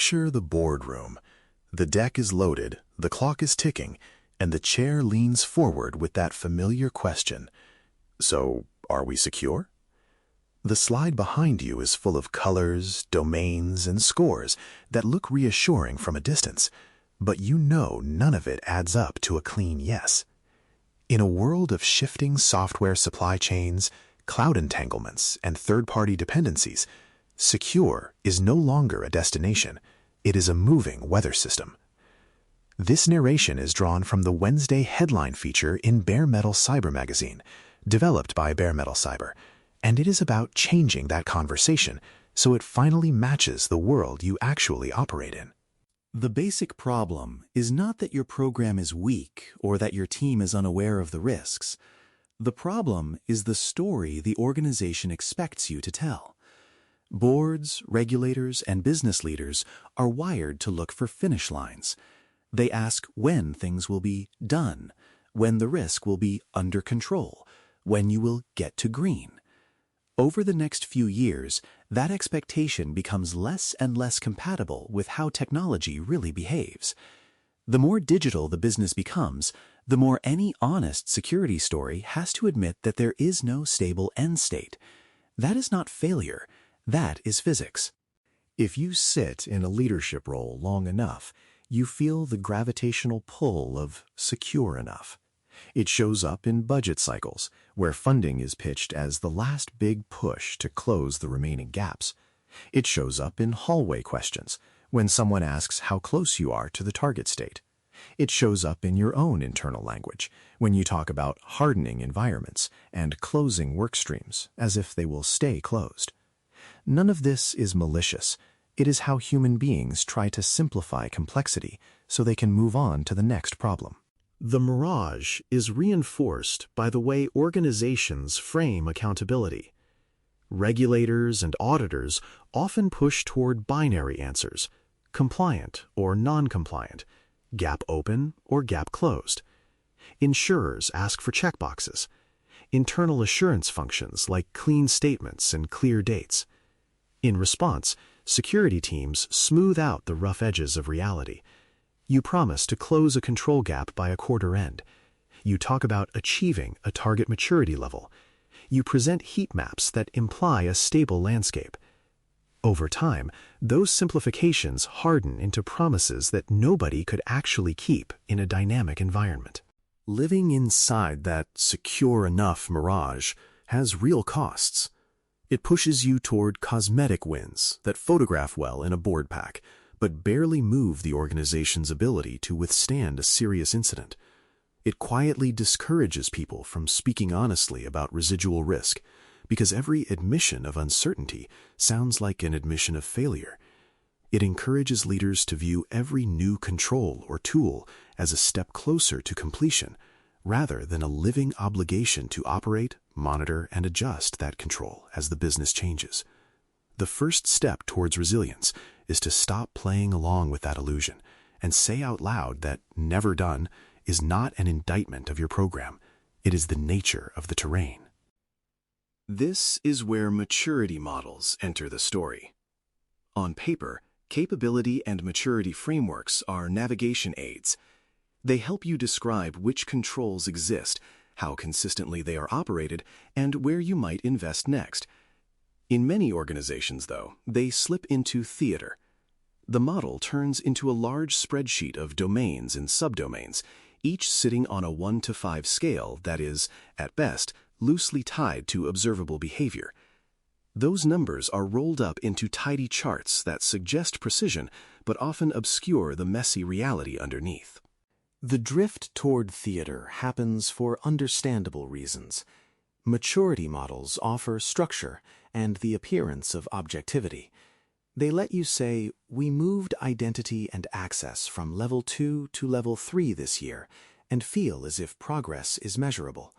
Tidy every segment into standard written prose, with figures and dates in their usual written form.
Picture the boardroom. The deck is loaded, the clock is ticking, and the chair leans forward with that familiar question. So, are we secure? The slide behind you is full of colors, domains, and scores that look reassuring from a distance, but you know none of it adds up to a clean yes. In a world of shifting software supply chains, cloud entanglements, and third-party dependencies, secure is no longer a destination, it is a moving weather system. This narration is drawn from the Wednesday headline feature in Bare Metal Cyber magazine, developed by Bare Metal Cyber, and it is about changing that conversation so it finally matches the world you actually operate in. The basic problem is not that your program is weak or that your team is unaware of the risks. The problem is the story the organization expects you to tell. Boards, regulators, and business leaders are wired to look for finish lines. They ask when things will be done, when the risk will be under control, when you will get to green. Over the next few years, that expectation becomes less and less compatible with how technology really behaves. The more digital the business becomes, the more any honest security story has to admit that there is no stable end state. That is not failure. That is physics. If you sit in a leadership role long enough, you feel the gravitational pull of secure enough. It shows up in budget cycles, where funding is pitched as the last big push to close the remaining gaps. It shows up in hallway questions, when someone asks how close you are to the target state. It shows up in your own internal language, when you talk about hardening environments and closing work streams as if they will stay closed. None of this is malicious. It is how human beings try to simplify complexity so they can move on to the next problem. The mirage is reinforced by the way organizations frame accountability. Regulators and auditors often push toward binary answers, compliant or non-compliant, gap open or gap closed. Insurers ask for checkboxes. Internal assurance functions like clean statements and clear dates. In response, security teams smooth out the rough edges of reality. You promise to close a control gap by a quarter end. You talk about achieving a target maturity level. You present heat maps that imply a stable landscape. Over time, those simplifications harden into promises that nobody could actually keep in a dynamic environment. Living inside that secure enough mirage has real costs. It pushes you toward cosmetic wins that photograph well in a board pack, but barely move the organization's ability to withstand a serious incident. It quietly discourages people from speaking honestly about residual risk, because every admission of uncertainty sounds like an admission of failure. It encourages leaders to view every new control or tool as a step closer to completion, rather than a living obligation to operate, monitor, and adjust that control as the business changes. The first step towards resilience is to stop playing along with that illusion and say out loud that never done is not an indictment of your program. It is the nature of the terrain. This is where maturity models enter the story. On paper, capability and maturity frameworks are navigation aids. They help you describe which controls exist, how consistently they are operated, and where you might invest next. In many organizations, though, they slip into theater. The model turns into a large spreadsheet of domains and subdomains, each sitting on a 1 to 5 scale that is, at best, loosely tied to observable behavior. Those numbers are rolled up into tidy charts that suggest precision, but often obscure the messy reality underneath. The drift toward theater happens for understandable reasons. Maturity models offer structure and the appearance of objectivity. They let you say, we moved identity and access from level 2 to level 3 this year, and feel as if progress is measurable.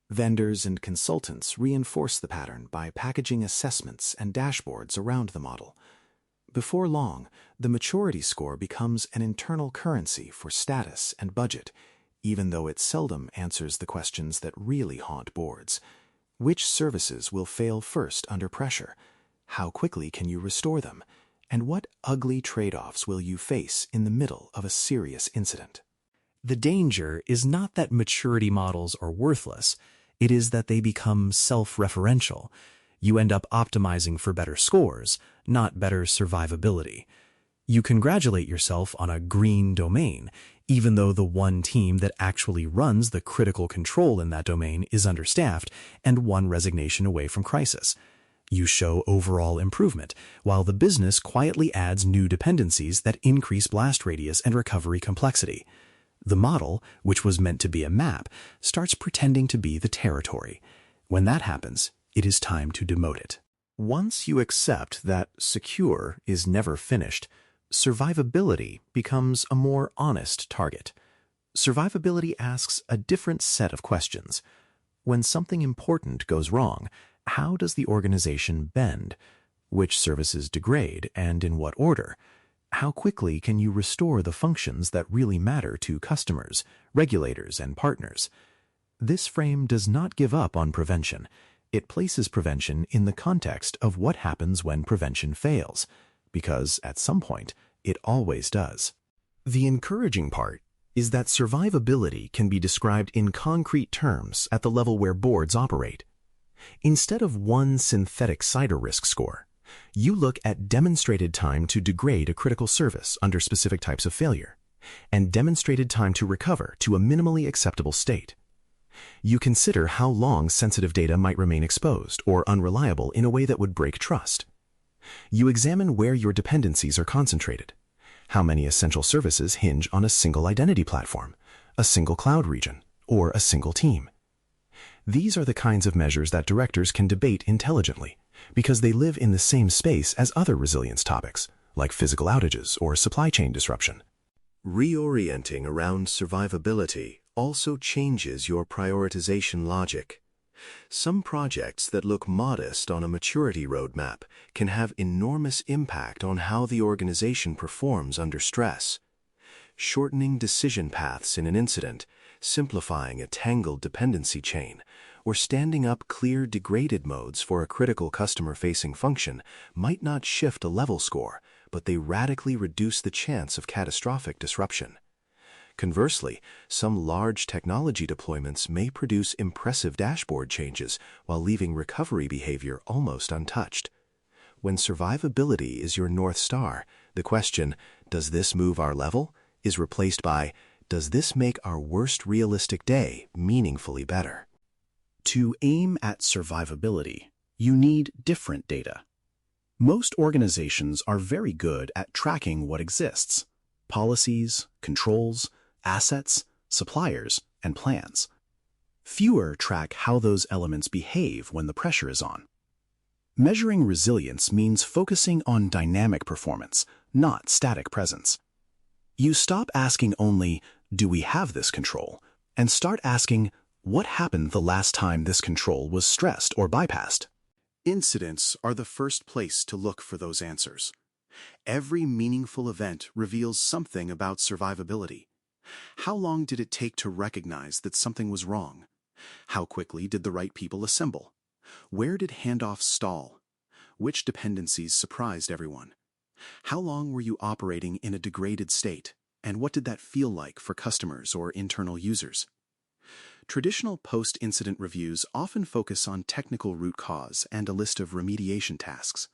Vendors and consultants reinforce the pattern by packaging assessments and dashboards around the model. Before long, the maturity score becomes an internal currency for status and budget, even though it seldom answers the questions that really haunt boards. Which services will fail first under pressure? How quickly can you restore them? And what ugly trade-offs will you face in the middle of a serious incident? The danger is not that maturity models are worthless, it is that they become self-referential. You end up optimizing for better scores, not better survivability. You congratulate yourself on a green domain, even though the one team that actually runs the critical control in that domain is understaffed and one resignation away from crisis. You show overall improvement, while the business quietly adds new dependencies that increase blast radius and recovery complexity. The model, which was meant to be a map, starts pretending to be the territory. When that happens, it is time to demote it. Once you accept that secure is never finished, survivability becomes a more honest target. Survivability asks a different set of questions. When something important goes wrong, how does the organization bend? Which services degrade, and in what order? How quickly can you restore the functions that really matter to customers, regulators, and partners? This frame does not give up on prevention. It places prevention in the context of what happens when prevention fails, because at some point, it always does. The encouraging part is that survivability can be described in concrete terms at the level where boards operate. Instead of one synthetic CISO risk score, you look at demonstrated time to degrade a critical service under specific types of failure, and demonstrated time to recover to a minimally acceptable state. You consider how long sensitive data might remain exposed or unreliable in a way that would break trust. You examine where your dependencies are concentrated. How many essential services hinge on a single identity platform, a single cloud region, or a single team? These are the kinds of measures that directors can debate intelligently, because they live in the same space as other resilience topics, like physical outages or supply chain disruption. Reorienting around survivability also changes your prioritization logic. Some projects that look modest on a maturity roadmap can have enormous impact on how the organization performs under stress. Shortening decision paths in an incident, simplifying a tangled dependency chain, or standing up clear degraded modes for a critical customer-facing function might not shift a level score, but they radically reduce the chance of catastrophic disruption. Conversely, some large technology deployments may produce impressive dashboard changes while leaving recovery behavior almost untouched. When survivability is your North Star, the question, "Does this move our level?" is replaced by, "Does this make our worst realistic day meaningfully better?" To aim at survivability, you need different data. Most organizations are very good at tracking what exists: policies, controls, assets, suppliers, and plans. Fewer track how those elements behave when the pressure is on. Measuring resilience means focusing on dynamic performance, not static presence. You stop asking only, "Do we have this control?" and start asking, "What happened the last time this control was stressed or bypassed?" Incidents are the first place to look for those answers. Every meaningful event reveals something about survivability. How long did it take to recognize that something was wrong? How quickly did the right people assemble? Where did handoffs stall? Which dependencies surprised everyone? How long were you operating in a degraded state, and what did that feel like for customers or internal users? Traditional post-incident reviews often focus on technical root cause and a list of remediation tasks.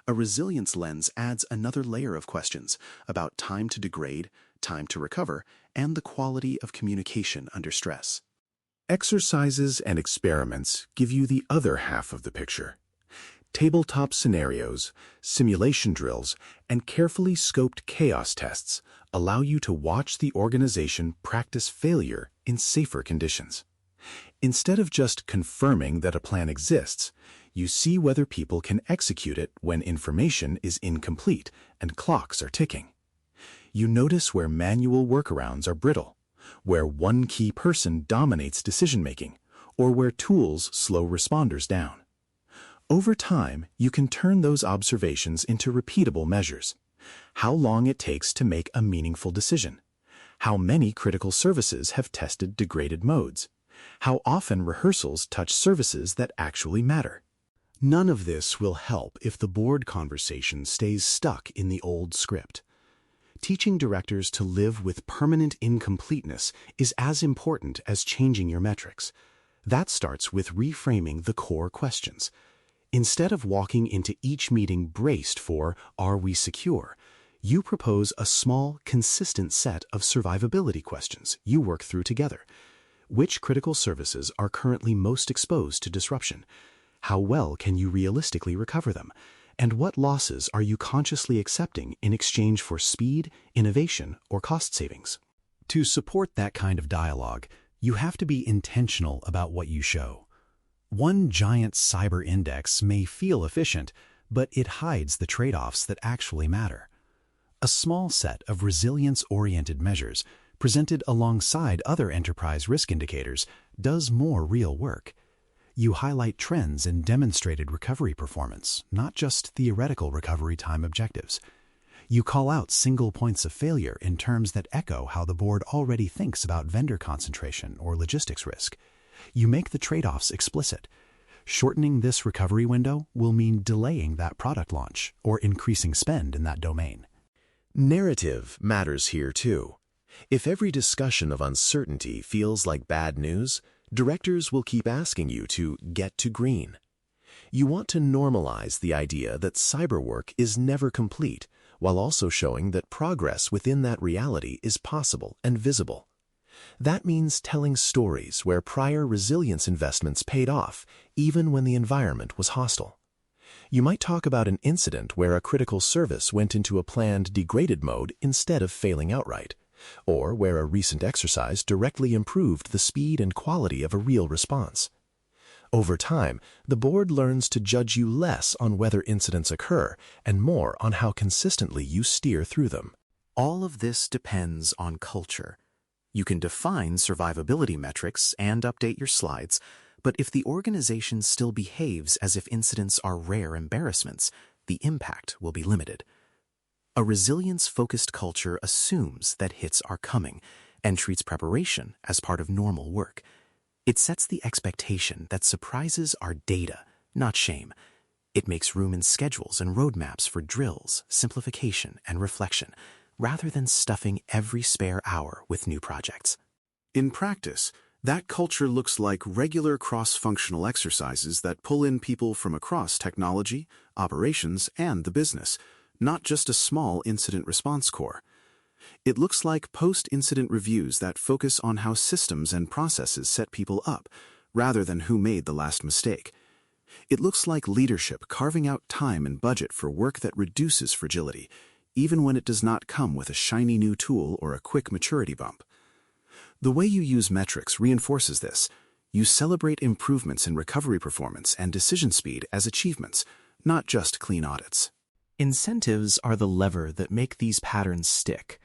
A resilience lens adds another layer of questions about time to degrade, time to recover, and the quality of communication under stress. Exercises and experiments give you the other half of the picture. Tabletop scenarios, simulation drills, and carefully scoped chaos tests allow you to watch the organization practice failure in safer conditions. Instead of just confirming that a plan exists, you see whether people can execute it when information is incomplete and clocks are ticking. You notice where manual workarounds are brittle, where one key person dominates decision-making, or where tools slow responders down. Over time, you can turn those observations into repeatable measures. How long it takes to make a meaningful decision. How many critical services have tested degraded modes. How often rehearsals touch services that actually matter. None of this will help if the board conversation stays stuck in the old script. Teaching directors to live with permanent incompleteness is as important as changing your metrics. That starts with reframing the core questions. Instead of walking into each meeting braced for, "Are we secure?" you propose a small, consistent set of survivability questions you work through together. Which critical services are currently most exposed to disruption? How well can you realistically recover them? And what losses are you consciously accepting in exchange for speed, innovation, or cost savings? To support that kind of dialogue, you have to be intentional about what you show. One giant cyber index may feel efficient, but it hides the trade-offs that actually matter. A small set of resilience-oriented measures, presented alongside other enterprise risk indicators, does more real work. You highlight trends in demonstrated recovery performance, not just theoretical recovery time objectives. You call out single points of failure in terms that echo how the board already thinks about vendor concentration or logistics risk. You make the trade-offs explicit. Shortening this recovery window will mean delaying that product launch or increasing spend in that domain. Narrative matters here too. If every discussion of uncertainty feels like bad news, directors will keep asking you to get to green. You want to normalize the idea that cyber work is never complete, while also showing that progress within that reality is possible and visible. That means telling stories where prior resilience investments paid off, even when the environment was hostile. You might talk about an incident where a critical service went into a planned degraded mode instead of failing outright, or where a recent exercise directly improved the speed and quality of a real response. Over time, the board learns to judge you less on whether incidents occur and more on how consistently you steer through them. All of this depends on culture. You can define survivability metrics and update your slides, but if the organization still behaves as if incidents are rare embarrassments, the impact will be limited. A resilience-focused culture assumes that hits are coming and treats preparation as part of normal work. It sets the expectation that surprises are data, not shame. It makes room in schedules and roadmaps for drills, simplification, and reflection, rather than stuffing every spare hour with new projects. In practice, that culture looks like regular cross-functional exercises that pull in people from across technology, operations, and the business, not just a small incident response core. It looks like post-incident reviews that focus on how systems and processes set people up, rather than who made the last mistake. It looks like leadership carving out time and budget for work that reduces fragility, even when it does not come with a shiny new tool or a quick maturity bump. The way you use metrics reinforces this. You celebrate improvements in recovery performance and decision speed as achievements, not just clean audits. Incentives are the lever that make these patterns stick.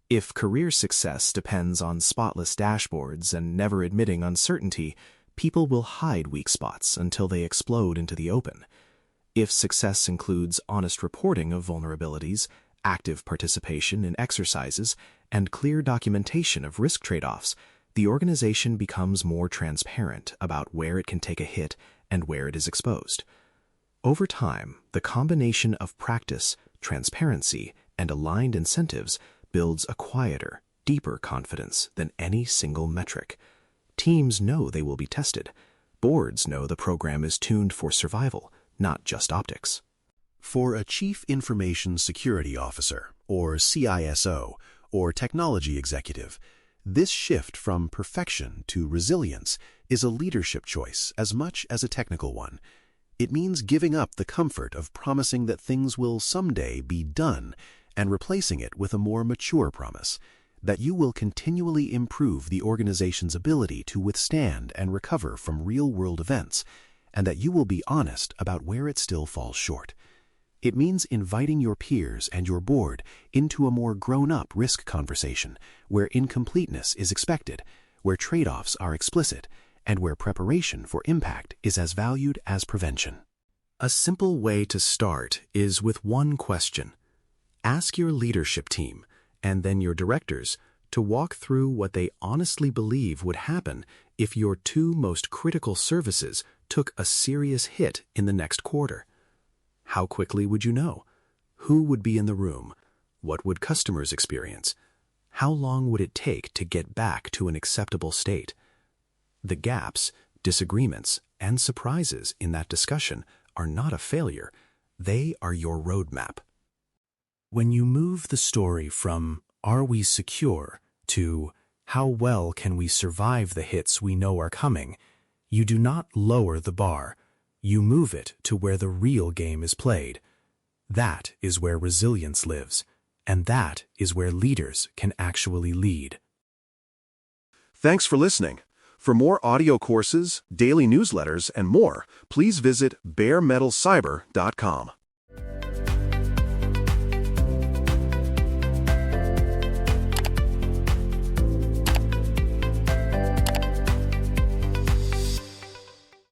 If career success depends on spotless dashboards and never admitting uncertainty, people will hide weak spots until they explode into the open. If success includes honest reporting of vulnerabilities, active participation in exercises, and clear documentation of risk trade-offs, the organization becomes more transparent about where it can take a hit and where it is exposed. Over time, the combination of practice, transparency, and aligned incentives builds a quieter, deeper confidence than any single metric. Teams know they will be tested. Boards know the program is tuned for survival, not just optics. For a Chief Information Security Officer, or CISO, or technology executive, this shift from perfection to resilience is a leadership choice as much as a technical one. It means giving up the comfort of promising that things will someday be done and replacing it with a more mature promise that you will continually improve the organization's ability to withstand and recover from real-world events, and that you will be honest about where it still falls short. It means inviting your peers and your board into a more grown-up risk conversation where incompleteness is expected, where trade-offs are explicit, and where preparation for impact is as valued as prevention. A simple way to start is with one question. Ask your leadership team, and then your directors, to walk through what they honestly believe would happen if your two most critical services took a serious hit in the next quarter. How quickly would you know? Who would be in the room? What would customers experience? How long would it take to get back to an acceptable state? The gaps, disagreements, and surprises in that discussion are not a failure. They are your roadmap. When you move the story from "Are we secure?" to "How well can we survive the hits we know are coming?" you do not lower the bar. You move it to where the real game is played. That is where resilience lives, and that is where leaders can actually lead. Thanks for listening. For more audio courses, daily newsletters, and more, please visit baremetalcyber.com.